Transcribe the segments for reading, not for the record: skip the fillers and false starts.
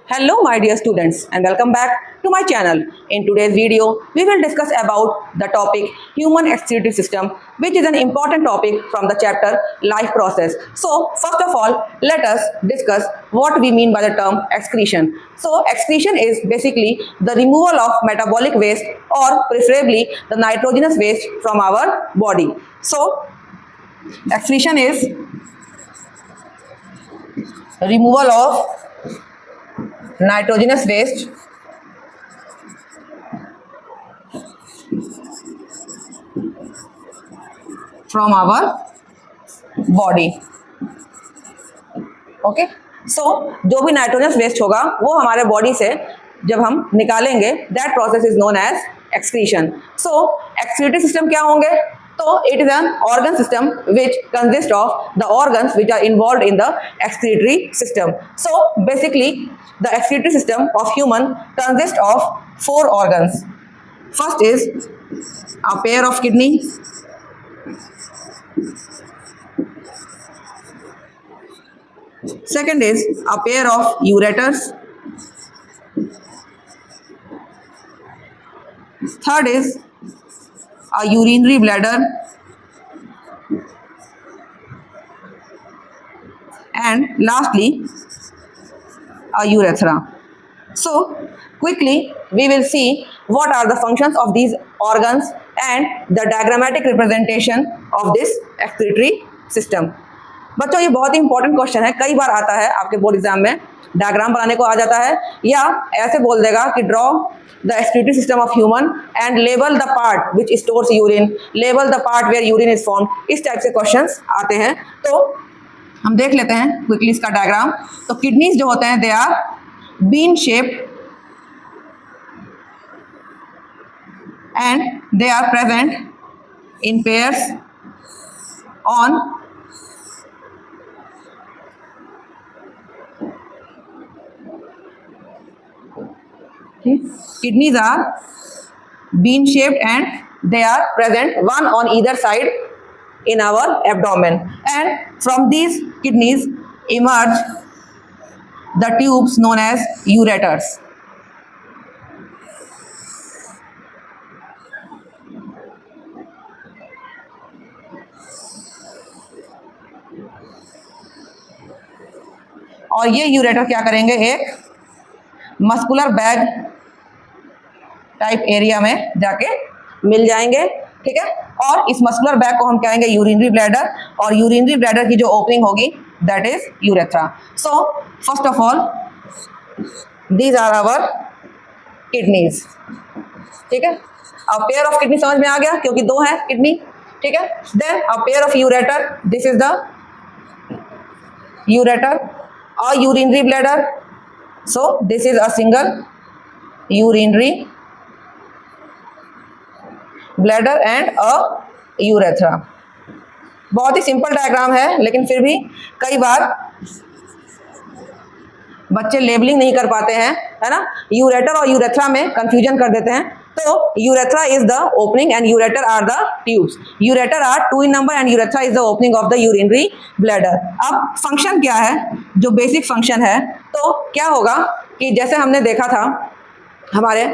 Hello my dear students and welcome back to my channel. In today's video, we will discuss about the topic human excretory system, which is an important topic from the chapter life process. So first of all, let us discuss what we mean by the term excretion. So excretion is basically the removal of metabolic waste or preferably the nitrogenous waste from our body. So excretion is removal of nitrogenous waste from our body. Okay so जो भी nitrogenous waste होगा वो हमारे body से जब हम निकालेंगे that process is known as excretion. So excretory system क्या होंगे? तो it is an organ system which consist of the organs which are involve in the excretory system. So basically the excretory system of human consists of 4 organs. First is a pair of kidney, second is a pair of ureters, third is a urinary bladder, and lastly a urethra. So quickly we will see what are the functions of these organs and the diagrammatic representation of this excretory system. बच्चों ये बहुत ही important question है, कई बार आता है आपके board exam में, diagram बनाने को आ जाता है या ऐसे बोल देगा कि draw the excretory system of human and label the part which stores urine, label the part where urine is form. इस टाइप से क्वेश्चंस आते हैं. तो हम देख लेते हैं क्विकली इसका डायग्राम. तो किडनीज जो होते हैं they are bean shaped and they are present in pairs on kidneys are bean shaped and they are present one on either side in our abdomen, and from these kidneys emerge the tubes known as ureters. और ये ureter क्या करेंगे, एक muscular bag type area में जाके मिल जाएंगे. ठीक है, और इस मस्कुलर बैग को हम कहेंगे यूरिनरी ब्लैडर, और यूरिनरी ब्लैडर की जो ओपनिंग होगी that is urethra. So first of all these are our kidneys. ठीक है, अ पेयर ऑफ किडनी समझ में आ गया क्योंकि 2 है किडनी. ठीक है, then a pair of ureter, this is the ureter. A urinary bladder, so this is a single urinary bladder and a urethra. बहुत ही सिंपल डायग्राम है, लेकिन फिर भी कई बार बच्चे लेबलिंग नहीं कर पाते हैं, है ना. यूरेटर और यूरेथ्रा में कंफ्यूजन कर देते हैं. तो urethra is the opening and ureter are the tubes. Ureter are 2 in number and urethra is the opening of the urinary bladder. अब फंक्शन क्या है, जो बेसिक फंक्शन है, तो क्या होगा कि जैसे हमने देखा था हमारे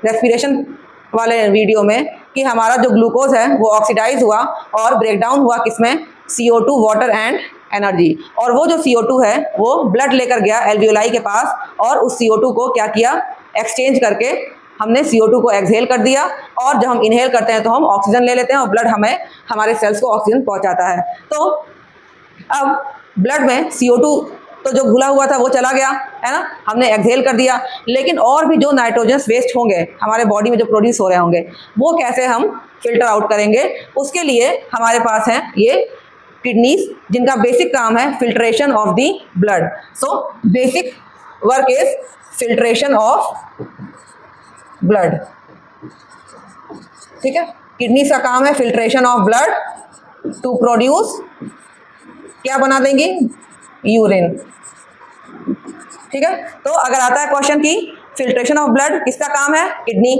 रेस्पिरेशन वाले वीडियो में कि हमारा जो ग्लूकोज है वो ऑक्सीडाइज हुआ और ब्रेकडाउन हुआ किसमें, CO2, वाटर एंड एनर्जी. और वो जो CO2 है वो ब्लड लेकर गया एल्वियोलाई के पास, और उस CO2 को क्या किया, एक्सचेंज करके हमने CO2 को एक्सहेल कर दिया. और जब हम इनहेल करते हैं तो हम ऑक्सीजन ले लेते हैं और ब्लड हमें हमारे सेल्स को ऑक्सीजन पहुंचाता है. तो अब ब्लड में CO2 तो जो घुला हुआ था वो चला गया, है ना, हमने एक्सहेल कर दिया. लेकिन और भी जो नाइट्रोजनस वेस्ट होंगे हमारे बॉडी में जो प्रोड्यूस हो रहे होंगे वो कैसे हम फिल्टर आउट करेंगे, उसके लिए हमारे पास है ये किडनीज, जिनका बेसिक काम है filtration of the blood. So basic work is filtration of blood. ठीक है, किडनीज का काम है filtration of blood to produce, क्या बना देंगी, यूरिन. ठीक है, तो अगर आता है क्वेश्चन की फिल्ट्रेशन ऑफ ब्लड किसका काम है, किडनी.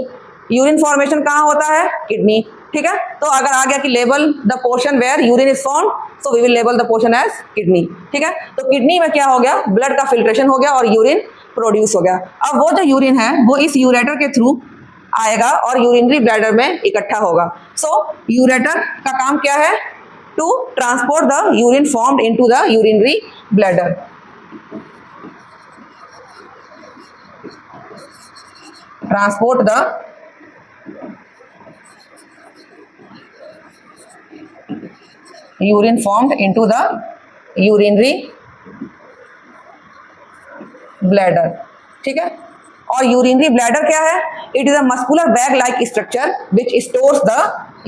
यूरिन फॉर्मेशन कहाँ होता है, किडनी. ठीक है, तो अगर आ गया कि label the portion where urine is form, so we will label the portion as kidney. ठीक है, तो किडनी में क्या हो गया, ब्लड का फिल्ट्रेशन हो गया और यूरिन प्रोड्यूस हो गया। अब वो जो यूरिन है वो इस यूरेटर के थ्रू आएगा और यूरिनरी ब्लैडर में इकट्ठा होगा। सो यूरेटर का काम क्या है? To transport the urine formed into the urinary bladder. Transport the urine formed into the urinary bladder. ठीक है, और यूरिनरी ब्लैडर क्या है? It is a muscular bag like structure which stores the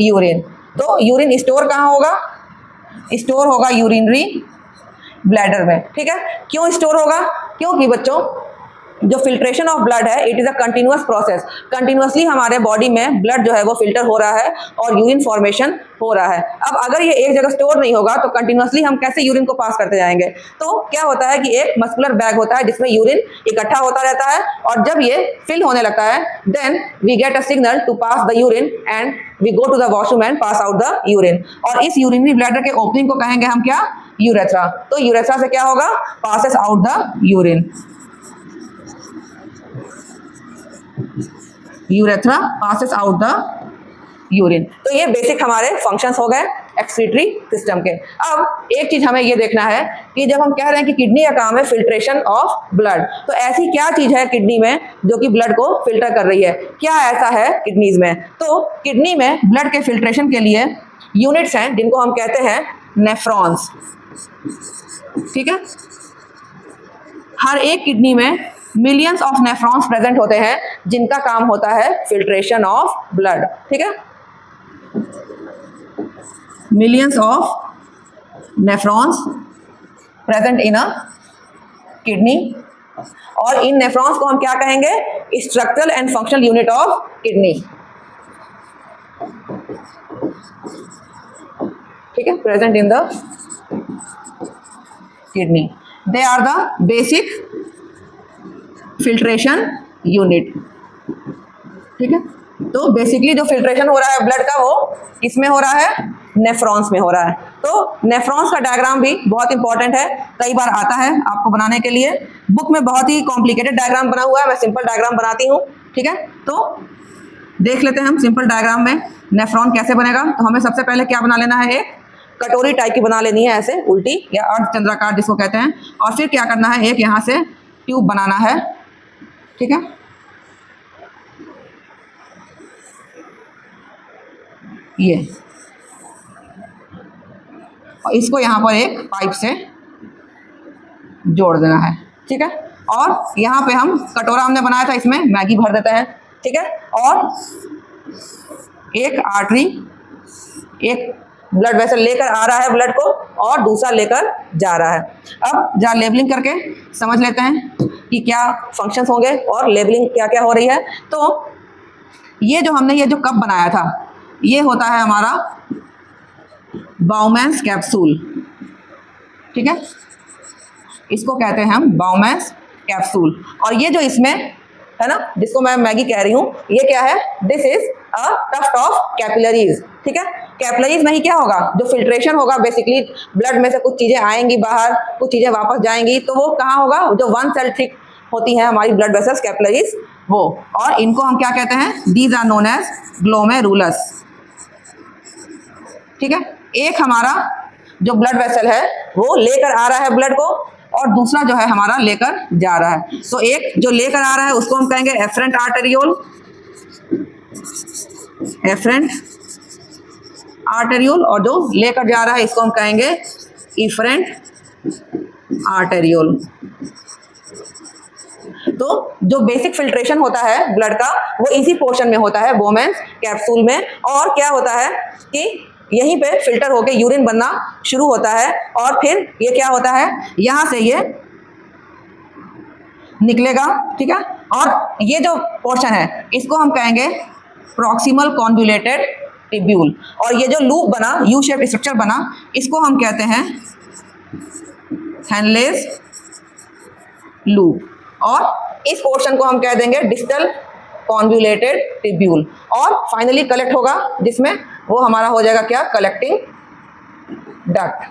urine. तो यूरिन स्टोर कहाँ होगा? Store होगा urinary bladder में। ठीक है, क्यों स्टोर होगा? क्योंकि बच्चों जो फिल्ट्रेशन ऑफ ब्लड है it is a continuous process. Continuously हमारे बॉडी में ब्लड जो है वो फिल्टर हो रहा है और यूरिन फॉर्मेशन हो रहा है। अब अगर ये एक जगह स्टोर नहीं होगा तो कंटिन्यूअसली हम कैसे यूरिन को पास करते जाएंगे? तो क्या होता है कि एक मस्कुलर बैग होता है जिसमें यूरिन इकट्ठा होता रहता है और जब ये फिल होने लगता है then we get a signal to pass the urine and we go to the washroom and pass out the urine. और इस यूरिनरी ब्लैडर के ओपनिंग को कहेंगे हम क्या? यूरेथ्रा। तो यूरेथ्रा से क्या होगा? Passes out the urine. Urethra passes out the urine. तो ये बेसिक हमारे फंक्शंस हो गए एक्सक्रीटरी सिस्टम के। अब एक चीज हमें ये देखना है कि जब हम कह रहे हैं कि किडनी का काम है फिल्ट्रेशन ऑफ ब्लड, तो ऐसी क्या चीज है किडनी में जो कि ब्लड को फिल्टर कर रही है? क्या ऐसा है किडनीज में? तो किडनी में ब्लड के फिल्ट्रेशन के लिए यूनिट्स हैं जिनको हम कहते हैं नेफ्रॉन्स। ठीक है, हर एक किडनी में मिलियंस ऑफ नेफ्रॉन्स प्रेजेंट होते हैं जिनका काम होता है फिल्ट्रेशन ऑफ ब्लड। ठीक है, millions of nephrons present in a kidney. और इन नेफ्रॉन्स को हम क्या कहेंगे? Structural and functional unit of kidney. ठीक है, present in the kidney, they are the basic filtration unit. ठीक है, तो बेसिकली जो फिल्ट्रेशन हो रहा है ब्लड का वो किसमें हो रहा है? नेफ्रॉन्स में हो रहा है। तो नेफ्रॉन्स का डायग्राम भी बहुत इंपॉर्टेंट है, कई बार आता है आपको बनाने के लिए। बुक में बहुत ही कॉम्प्लिकेटेड डायग्राम बना हुआ है, मैं सिंपल डायग्राम बनाती हूँ। ठीक है, तो देख लेते हैं हम सिंपल डायग्राम में नेफ्रॉन कैसे बनेगा। तो हमें सबसे पहले क्या बना लेना है? एक कटोरी टाइप की बना लेनी है, ऐसे उल्टी या अर्धचंद्राकार जिसको कहते हैं। और फिर क्या करना है? एक यहाँ से ट्यूब बनाना है। ठीक है, ये, और इसको यहाँ पर एक पाइप से जोड़ देना है। ठीक है, और यहाँ पे हम कटोरा हमने बनाया था इसमें मैगी भर देते हैं। ठीक है, और एक आर्टरी, एक ब्लड वेसल लेकर आ रहा है ब्लड को और दूसरा लेकर जा रहा है। अब जरा लेबलिंग करके समझ लेते हैं कि क्या फंक्शंस होंगे और लेबलिंग क्या क्या हो रही है। तो ये जो हमने ये जो कप बनाया था ये होता है हमारा बाउमैन्स कैप्सूल। ठीक है, इसको कहते हैं हम बाउमैन्स कैप्सूल। और ये जो इसमें है ना, जिसको मैं मैगी कह रही हूँ, ये क्या है? This is a tuft of capillaries. ठीक है, कैपिलरीज में ही क्या होगा? जो फिल्ट्रेशन होगा, बेसिकली ब्लड में से कुछ चीजें आएंगी बाहर, कुछ चीजें वापस जाएंगी, तो वो कहाँ होगा? जो वन सेल थिक होती हैं हमारी ब्लड वेसल्स कैपिलरीज, वो। और इनको हम क्या कहते हैं? These are known as glomerulus. ठीक है, एक हमारा जो ब्लड वेसल है वो लेकर आ रहा है ब्लड को और दूसरा जो है हमारा लेकर जा रहा है। तो एक जो लेकर आ रहा है उसको हम कहेंगे एफरेंट आर्टेरियोल, एफरेंट आर्टेरियोल, और जो लेकर जा रहा है इसको हम कहेंगे इफरेंट आर्टेरियोल। तो जो बेसिक फिल्ट्रेशन होता है ब्लड का वो इसी पोर्शन में होता है, बाउमैन्स कैप्सूल में। और क्या होता है कि यहीं पे फिल्टर होके यूरिन बनना शुरू होता है और फिर ये क्या होता है? यहाँ से ये निकलेगा। ठीक है, और ये जो पोर्शन है इसको हम कहेंगे प्रॉक्सिमल कॉन्वुलेटेड टिब्यूल। और ये जो लूप बना, यू शेप स्ट्रक्चर बना, इसको हम कहते हैं हेनलेस लूप। और इस पोर्शन को हम कह देंगे डिस्टल कॉन्वुलेटेड टिब्यूल। और फाइनली कलेक्ट होगा जिसमें वो हमारा हो जाएगा क्या? Collecting duct.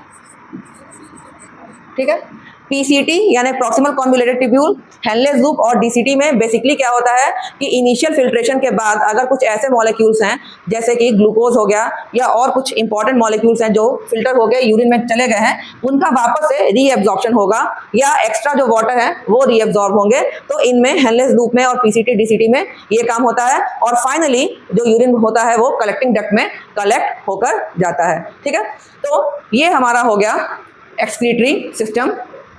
ठीक है, पीसीटी यानी proximal convoluted tubule, Henle's loop और डीसीटी में बेसिकली क्या होता है कि इनिशियल फिल्ट्रेशन के बाद अगर कुछ ऐसे मॉलिक्यूल्स हैं जैसे कि ग्लूकोज हो गया या और कुछ इंपॉर्टेंट मॉलिक्यूल्स हैं जो फिल्टर हो गए यूरिन में चले गए हैं, उनका वापस से रीएब्जॉर्प्शन होगा या एक्स्ट्रा जो वाटर है वो रीएब्जॉर्ब होंगे। तो इनमें हेनलेस लूप में और पीसीटी डीसीटी में ये काम होता है और फाइनली जो यूरिन होता है वो कलेक्टिंग डक्ट में कलेक्ट होकर जाता है। ठीक है, तो ये हमारा हो गया एक्सक्रीटरी सिस्टम।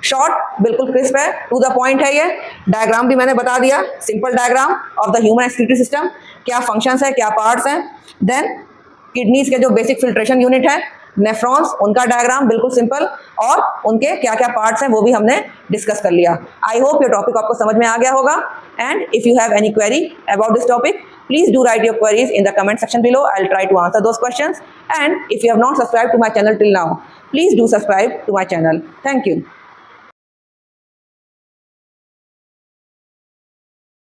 शॉर्ट, बिल्कुल क्रिस्प है, टू द पॉइंट है। ये डायग्राम भी मैंने बता दिया, simple diagram of the human excretory system, क्या फंक्शंस है, क्या पार्ट्स हैं। देन किडनीज के जो बेसिक फिल्ट्रेशन यूनिट है, नेफ्रॉन्स, उनका डायग्राम बिल्कुल सिंपल और उनके क्या क्या पार्ट्स हैं वो भी हमने डिस्कस कर लिया। आई होप ये टॉपिक आपको समझ में आ गया होगा and if you have any query about this topic please do write your queries in the comment section below. I'll try to answer those questions, and if you have not subscribed to my channel till now, please do subscribe to my channel. Thank you.